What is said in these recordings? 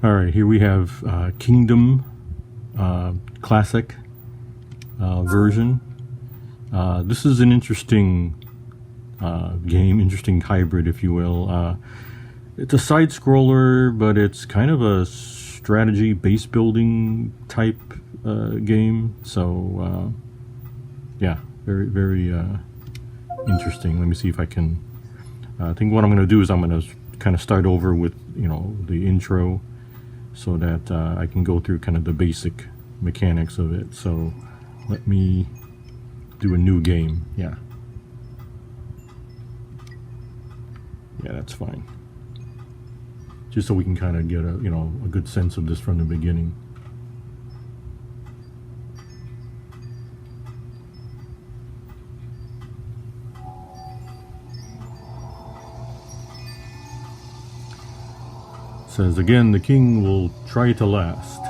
Alright, here we have Kingdom Classic version. This is an interesting game, interesting hybrid, if you will. It's a side-scroller, but it's kind of a strategy base building type game. So, yeah, very, very interesting. Let me see if I can... I think what I'm going to do is I'm going to kind of start over with, you know, the intro, so that I can go through kind of the basic mechanics of it. So let me do a new game. Yeah, that's fine. Just so we can kind of get a, you know, a good sense of this from the beginning. Says again, the king will try to last.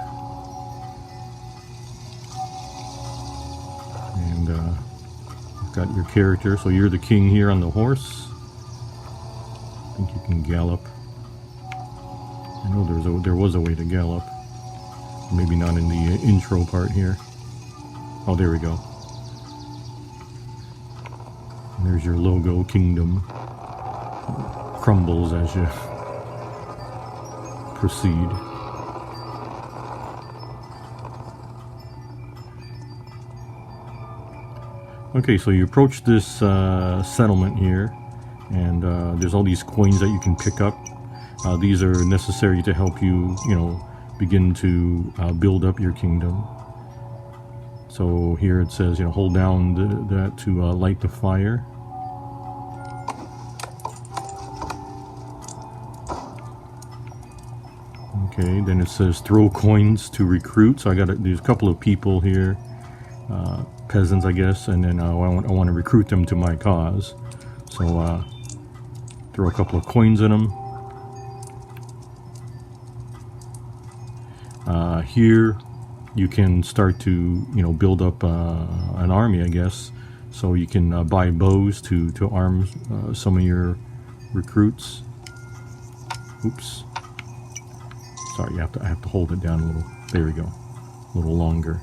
And you've got your character, so you're the king here on the horse. I think you can gallop. I know there was a way to gallop. Maybe not in the intro part here. Oh, there we go. And there's your logo, Kingdom. Crumbles as you proceed. Okay, so you approach this settlement here, and there's all these coins that you can pick up. These are necessary to help you, you know, begin to build up your kingdom. So here it says, you know, hold down that to light the fire. Okay, then it says throw coins to recruit. So there's a couple of people here, peasants, I guess, and then I want to recruit them to my cause. So throw a couple of coins in them. Here you can start to, you know, build up an army, I guess. So you can buy bows to arm some of your recruits. Oops. Sorry, I have to hold it down a little. There we go. A little longer.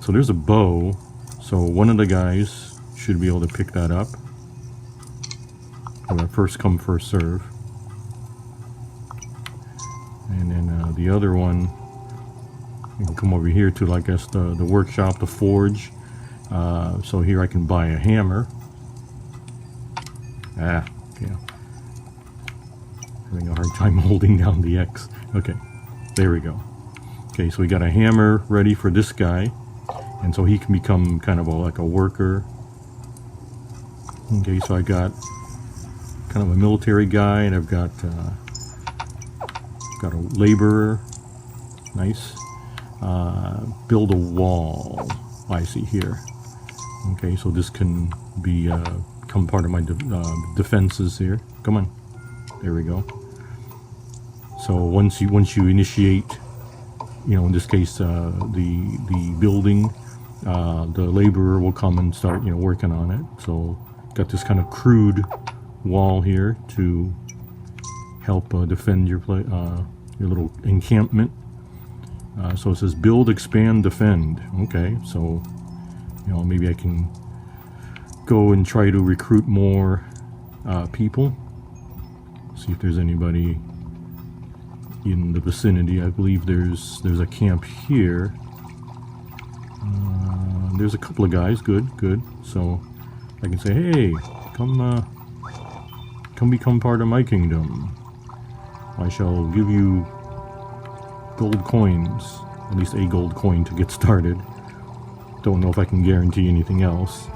So there's a bow. So one of the guys should be able to pick that up. First come, first serve. And then the other one, you can come over here to, I guess, the workshop, the forge. So here I can buy a hammer. Yeah. Having a hard time holding down the X. Okay. There we go. Okay, so we got a hammer ready for this guy, and so he can become kind of like a worker. Okay, so I got kind of a military guy, and I've got a laborer. Nice. Build a wall. I see here. Okay, so this can become part of my defenses here. Come on. There we go. So once you initiate, you know, in this case, the building, the laborer will come and start, you know, working on it. So got this kind of crude wall here to help defend your little encampment. So it says build, expand, defend. Okay, so, you know, maybe I can go and try to recruit more people. See if there's anybody in the vicinity. I believe there's a camp here. There's a couple of guys. Good. So I can say, hey, come become part of my kingdom. I shall give you gold coins, at least a gold coin to get started. Don't know if I can guarantee anything else.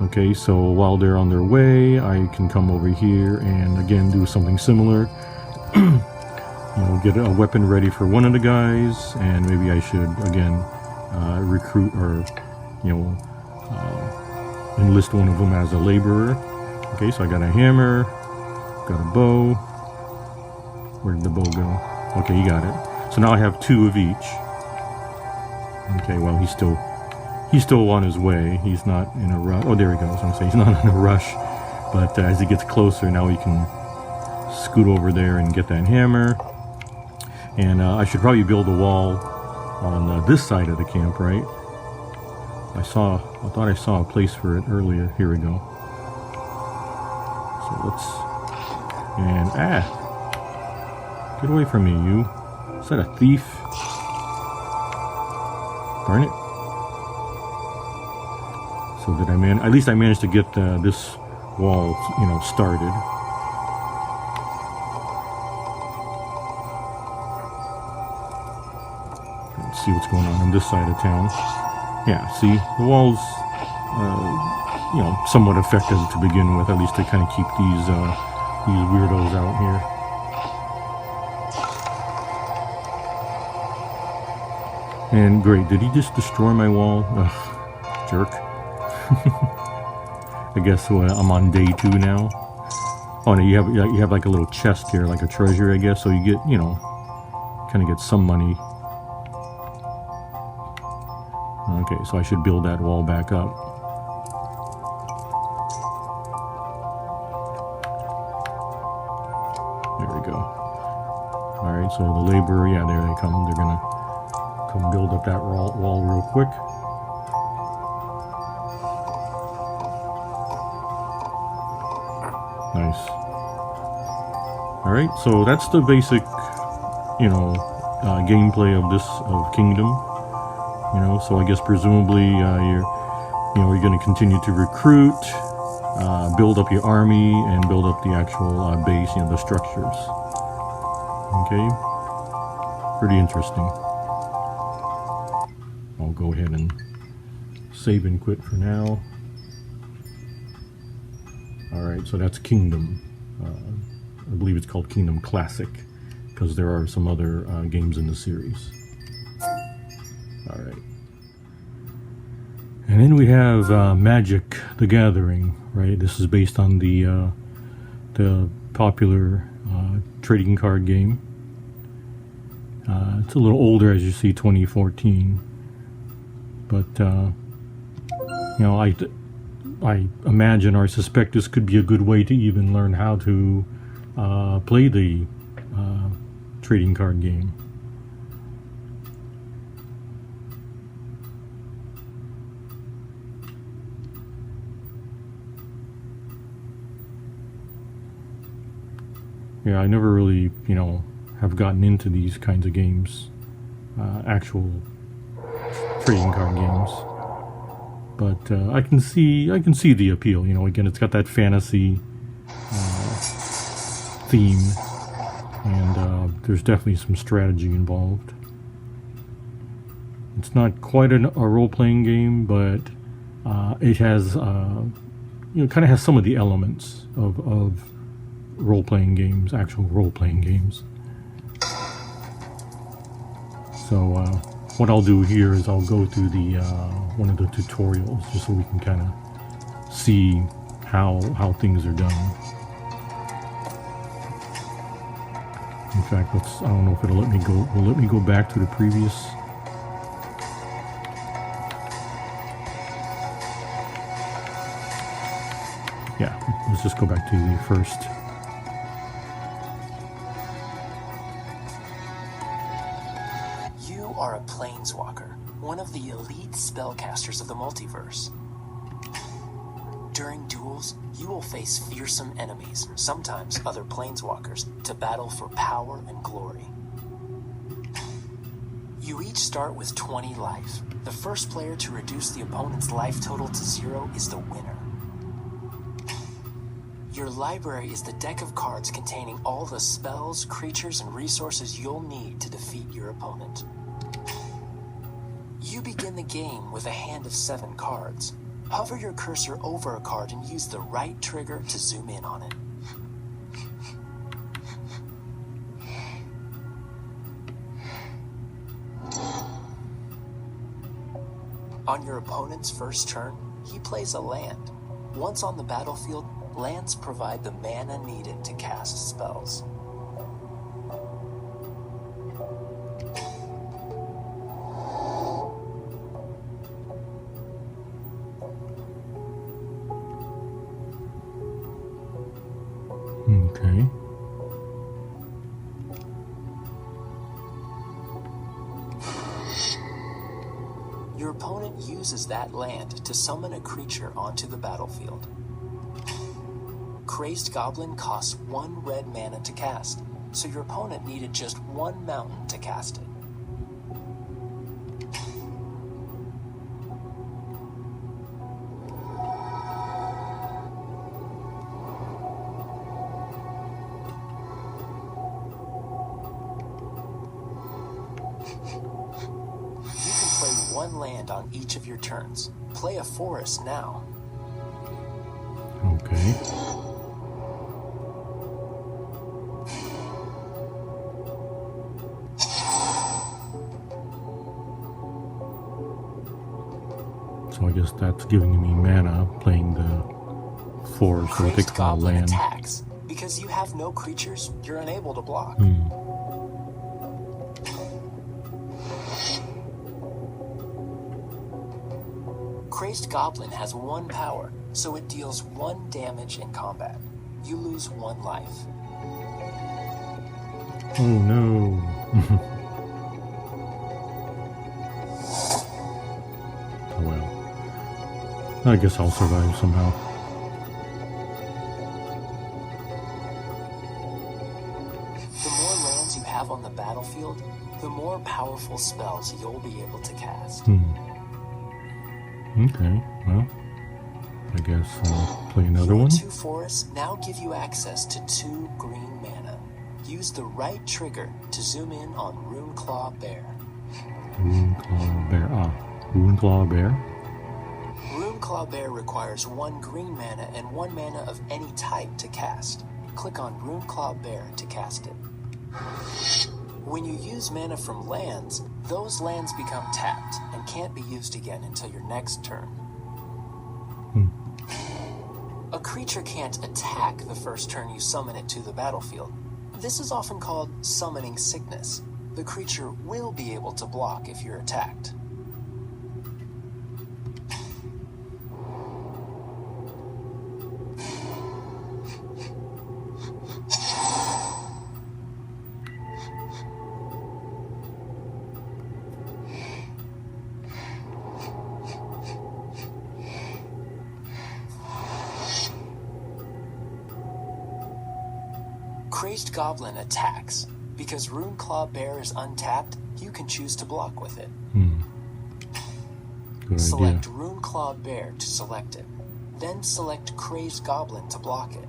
Okay, so while they're on their way, I can come over here and again do something similar. You know, get a weapon ready for one of the guys, and maybe I should again recruit or, you know, enlist one of them as a laborer. Okay, so I got a hammer, got a bow. Where did the bow go? Okay, you got it. So now I have two of each. Okay, well, he's still on his way. He's not in a rush. Oh, there he goes. I'm saying he's not in a rush, but as he gets closer, now he can scoot over there and get that hammer. And I should probably build a wall on this side of the camp, right? I thought I saw a place for it earlier. Here we go. So let's, and get away from me, you. Is that a thief? Darn it. So did I at least I managed to get this wall, you know, started. Let's see what's going on this side of town. Yeah, see, the wall's, you know, somewhat effective to begin with, at least to kind of keep these weirdos out here. And great, did he just destroy my wall? Ugh, jerk. I guess I'm on day 2 now. Oh no, you have like a little chest here, like a treasure, I guess. So you get, you know, kind of get some money. Okay, so I should build that wall back up. There we go. All right, so the laborer, yeah, there they come. They're gonna come build up that wall real quick. Nice. All right, so that's the basic, you know, gameplay of Kingdom. You know, so I guess presumably you're going to continue to recruit, build up your army, and build up the actual base, you know, the structures. Okay, pretty interesting. I'll go ahead and save and quit for now. All right, so that's Kingdom. I believe it's called Kingdom Classic because there are some other games in the series. All right. And then we have Magic: The Gathering, right? This is based on the popular trading card game. It's a little older, as you see, 2014. But you know, I imagine or suspect this could be a good way to even learn how to play the trading card game. Yeah, I never really, you know, have gotten into these kinds of games, actual trading card games. But I can see the appeal. You know, again, it's got that fantasy theme, and there's definitely some strategy involved. It's not quite a role-playing game, but it has, you know, kind of has some of the elements of role-playing games, actual role-playing games. So what I'll do here is I'll go through the one of the tutorials just so we can kind of see how things are done. In fact, I don't know if it'll let me go. Will let me go back to the previous. Yeah, let's just go back to the first. You are a Planeswalker, one of the elite spellcasters of the multiverse. During duels, you will face fearsome enemies, sometimes other Planeswalkers, to battle for power and glory. You each start with 20 life. The first player to reduce the opponent's life total to 0 is the winner. Your library is the deck of cards containing all the spells, creatures, and resources you'll need to defeat your opponent. You begin the game with a hand of 7 cards. Hover your cursor over a card and use the right trigger to zoom in on it. On your opponent's first turn, he plays a land. Once on the battlefield, lands provide the mana needed to cast spells. Okay. uses that land to summon a creature onto the battlefield. Crazed Goblin costs 1 red mana to cast, so your opponent needed just 1 mountain to cast it. You can play 1 land on each of your turns. Play a forest now. Okay. So I guess that's giving me mana, playing the forest, or what they Crazed call Goblin land. attacks. Because you have no creatures, you're unable to block. Crazed Goblin has 1 power, so it deals 1 damage in combat. You lose 1 life. Oh no. Oh well. I guess I'll survive somehow. The more lands you have on the battlefield, the more powerful spells you'll be able to cast. Okay, well, I guess I'll play another Your one. 2 forests now give you access to 2 green mana. Use the right trigger to zoom in on Runeclaw Bear. Runeclaw Bear. Runeclaw Bear. Runeclaw Bear requires 1 green mana and 1 mana of any type to cast. Click on Runeclaw Bear to cast it. When you use mana from lands, those lands become tapped and can't be used again until your next turn. A creature can't attack the first turn you summon it to the battlefield. This is often called summoning sickness. The creature will be able to block if you're attacked. Crazed Goblin attacks. Because Runeclaw Bear is untapped, you can choose to block with it. Good Select idea. Runeclaw Bear to select it. Then select Crazed Goblin to block it.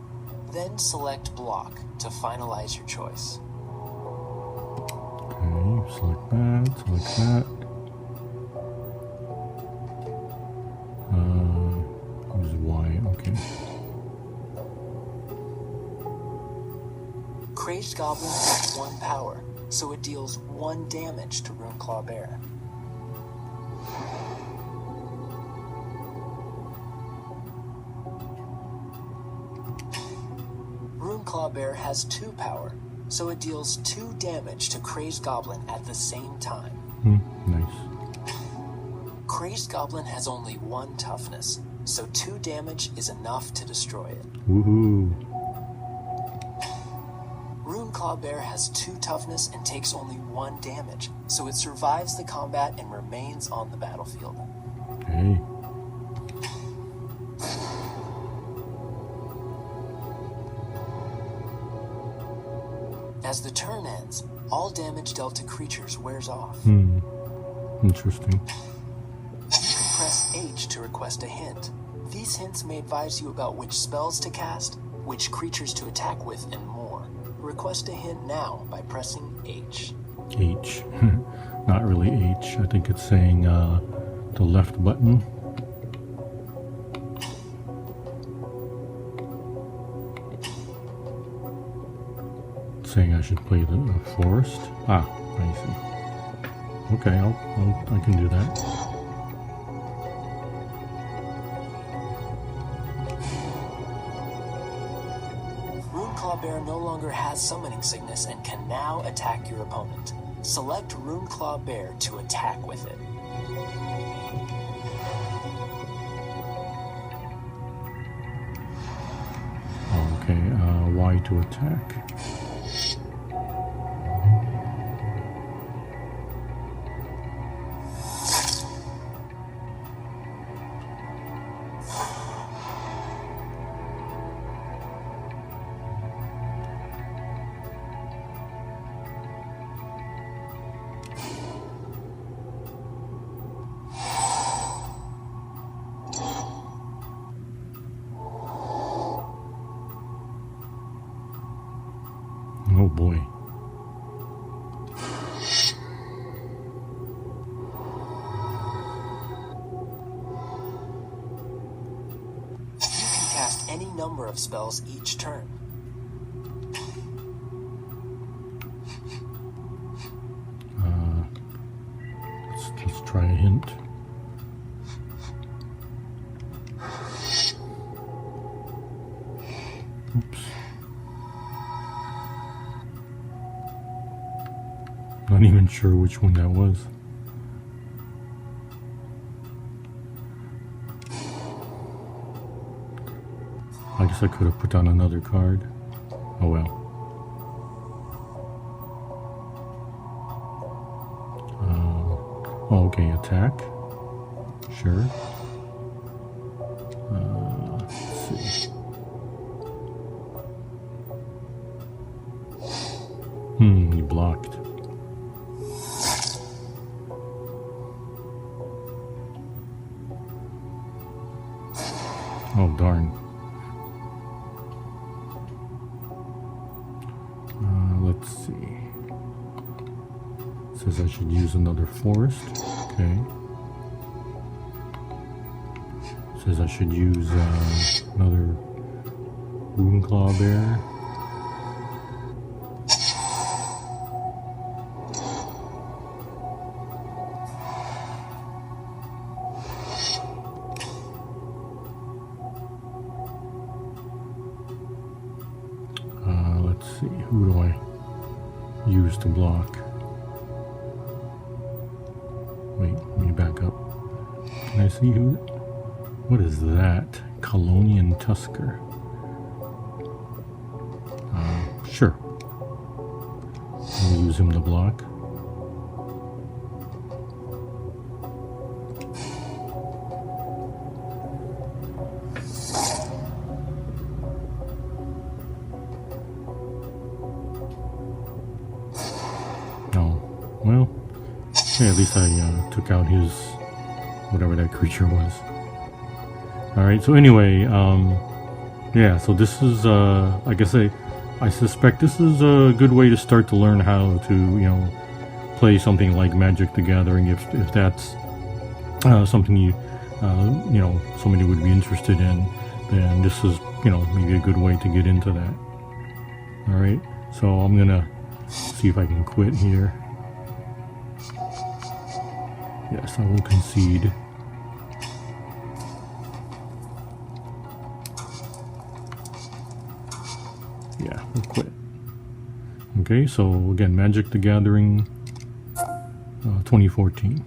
Then select Block to finalize your choice. Okay, select that. Use Y, okay. Crazed Goblin has 1 power, so it deals 1 damage to Runeclaw Bear. Runeclaw Bear has 2 power, so it deals 2 damage to Crazed Goblin at the same time. Nice. Crazed Goblin has only 1 toughness, so 2 damage is enough to destroy it. Woohoo. Runeclaw Bear has 2 toughness and takes only 1 damage, so it survives the combat and remains on the battlefield. Okay. As the turn ends, all damage dealt to creatures wears off. Interesting. You can press H to request a hint. These hints may advise you about which spells to cast, which creatures to attack with, and more. Request a hint now by pressing H. H. Not really H. I think it's saying the left button. It's saying I should play the forest. Ah, I see. Okay, I can do that. Runeclaw Bear no longer has summoning sickness and can now attack your opponent. Select Runeclaw Bear to attack with it. Okay, Y to attack. boy. You can cast any number of spells each turn. Let's try a hint. Oops. Not even sure which one that was. I guess I could have put down another card. Oh well. Oh, okay, attack. Sure. Let's see. He blocked. Oh, darn. Let's see. It says I should use another forest. Okay. It says I should use another Roonclaw Bear. Let's see, who do I use to block? Wait, let me back up. Can I see who? What is that? Colonian Tusker. Sure. I'll use him to block. Well, yeah, at least I took out his, whatever that creature was. Alright, so anyway, yeah, so this is, I guess I suspect this is a good way to start to learn how to, you know, play something like Magic the Gathering, if that's something you know, somebody would be interested in, then this is, you know, maybe a good way to get into that. Alright, so I'm gonna see if I can quit here. Yes, I will concede. Yeah, we'll quit. Okay, so again, Magic the Gathering 2014.